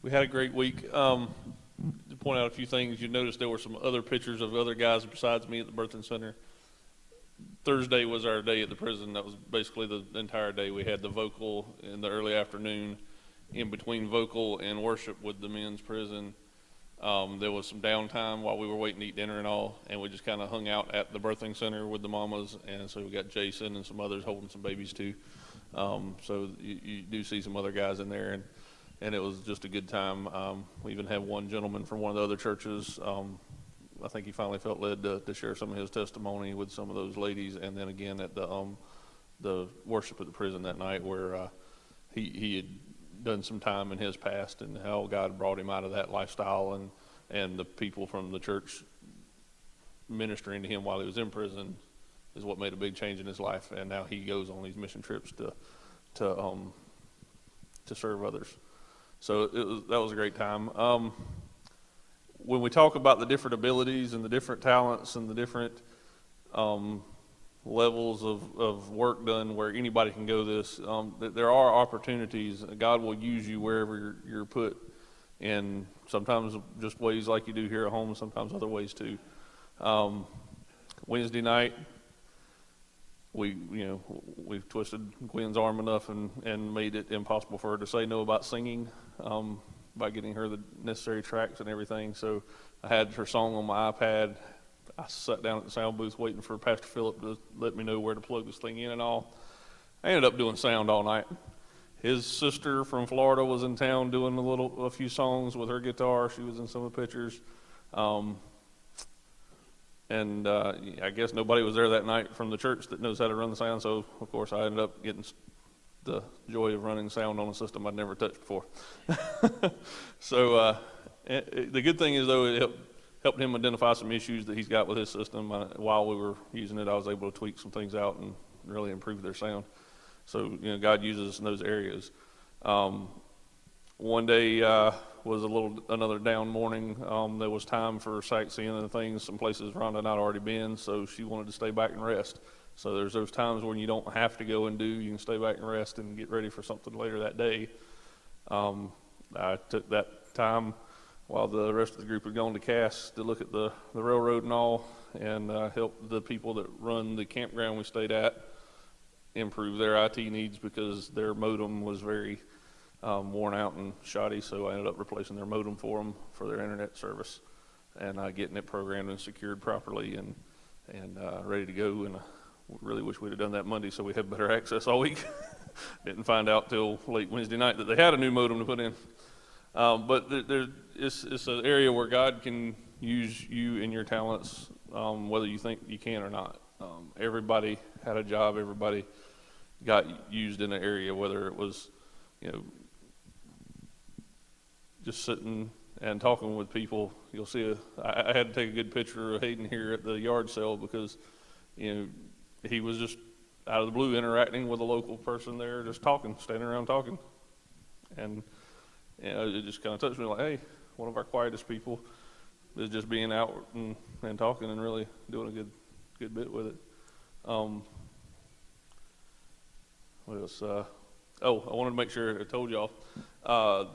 We had a great week. To point out a few things, you noticed there were some other pictures of other guys besides me at the birthing center. Thursday was our day at the prison. That was basically the entire day. We had the vocal in the early afternoon. In between vocal and worship with the men's prison, there was some downtime while we were waiting to eat dinner and all, and we just kind of hung out at the birthing center with the mamas. And so we got Jason and some others holding some babies too. So you do see some other guys in there, and it was just a good time. We even had one gentleman from one of the other churches. I think he finally felt led to share some of his testimony with some of those ladies, and then again at the worship at the prison that night, where he had done some time in his past and how God brought him out of that lifestyle, and the people from the church ministering to him while he was in prison is what made a big change in his life. And now he goes on these mission trips to serve others. So that was a great time. When we talk about the different abilities and the different talents and the different levels of work done where anybody can go there are opportunities. God will use you wherever you're put, and sometimes just ways like you do here at home, sometimes other ways too. Wednesday night, we've twisted Gwen's arm enough and made it impossible for her to say no about singing, by getting her the necessary tracks and everything. So I had her song on my iPad. I sat down at the sound booth waiting for Pastor Phillip to let me know where to plug this thing in and all. I ended up doing sound all night. His sister from Florida was in town doing a few songs with her guitar. She was in some of the pictures. I guess nobody was there that night from the church that knows how to run the sound, so of course I ended up getting the joy of running sound on a system I'd never touched before. So the good thing is, though, it helped him identify some issues that he's got with his system. While we were using it, I was able to tweak some things out and really improve their sound. So God uses us in those areas. One day was another down morning. There was time for sightseeing and things, some places Rhonda and I'd already been, so she wanted to stay back and rest. So there's those times when you don't have to go and do, you can stay back and rest and get ready for something later that day. I took that time while the rest of the group had gone to Cass to look at the railroad and all, and help the people that run the campground we stayed at improve their IT needs, because their modem was very worn out and shoddy. So I ended up replacing their modem for them for their internet service, and getting it programmed and secured properly and ready to go. And really wish we'd have done that Monday so we had better access all week. Didn't find out till late Wednesday night that they had a new modem to put in. But it's an area where God can use you and your talents, whether you think you can or not. Everybody had a job. Everybody got used in an area, whether it was, just sitting and talking with people. You'll see I had to take a good picture of Hayden here at the yard sale, because, he was just out of the blue interacting with a local person there, just talking, standing around talking. And it just kind of touched me, like, hey, one of our quietest people is just being out and talking and really doing a good bit with it. What else? I wanted to make sure I told y'all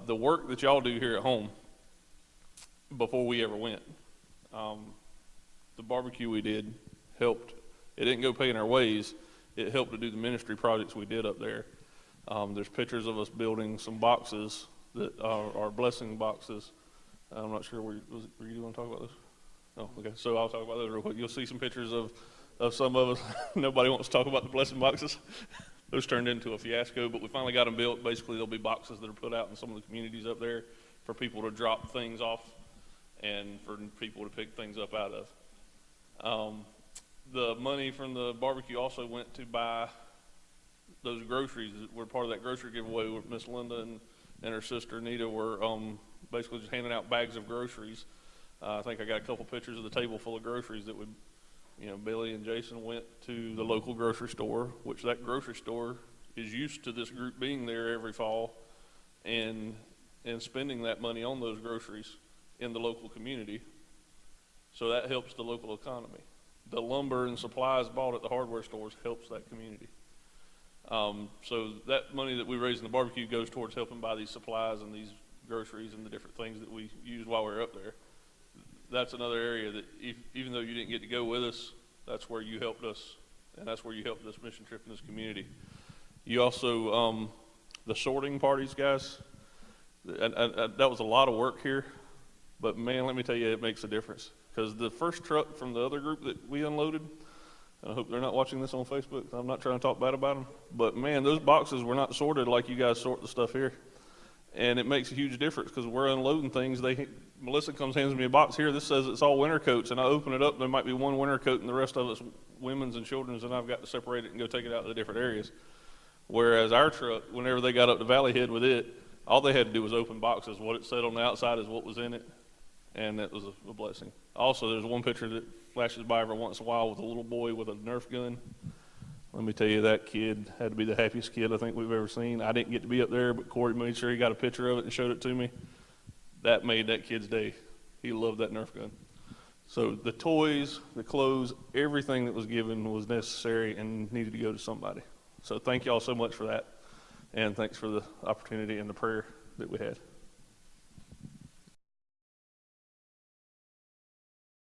the work that y'all do here at home before we ever went. The barbecue we did helped. It didn't go paying our ways. It helped to do the ministry projects we did up there. There's pictures of us building some boxes that are blessing boxes. I'm not sure, were you going to talk about this? Oh, okay. So I'll talk about those real quick. You'll see some pictures of some of us. Nobody wants to talk about the blessing boxes. Those turned into a fiasco, but we finally got them built. Basically, there'll be boxes that are put out in some of the communities up there for people to drop things off and for people to pick things up out of. The money from the barbecue also went to buy those groceries that were part of that grocery giveaway, where Miss Linda and her sister Nita were basically just handing out bags of groceries. I think I got a couple pictures of the table full of groceries that would, Billy and Jason went to the local grocery store, which that grocery store is used to this group being there every fall and spending that money on those groceries in the local community. So that helps the local economy. The lumber and supplies bought at the hardware stores helps that community. So that money that we raise in the barbecue goes towards helping buy these supplies and these groceries and the different things that we used while we were up there. That's another area that even though you didn't get to go with us, that's where you helped us, and that's where you helped this mission trip in this community. You also, the sorting parties, guys, that was a lot of work here, but man, let me tell you, it makes a difference. Because the first truck from the other group that we unloaded, and I hope they're not watching this on Facebook, I'm not trying to talk bad about them, but man, those boxes were not sorted like you guys sort the stuff here. And it makes a huge difference because we're unloading things. Melissa comes, hands me a box here. This says it's all winter coats, and I open it up. There might be one winter coat, and the rest of it's women's and children's, and I've got to separate it and go take it out to the different areas. Whereas our truck, whenever they got up to Valley Head with it, all they had to do was open boxes. What it said on the outside is what was in it, and that was a blessing. Also, there's one picture that flashes by every once in a while with a little boy with a Nerf gun. Let me tell you, that kid had to be the happiest kid I think we've ever seen. I didn't get to be up there, but Corey made sure he got a picture of it and showed it to me. That made that kid's day. He loved that Nerf gun. So the toys, the clothes, everything that was given was necessary and needed to go to somebody. So thank y'all so much for that, and thanks for the opportunity and the prayer that we had.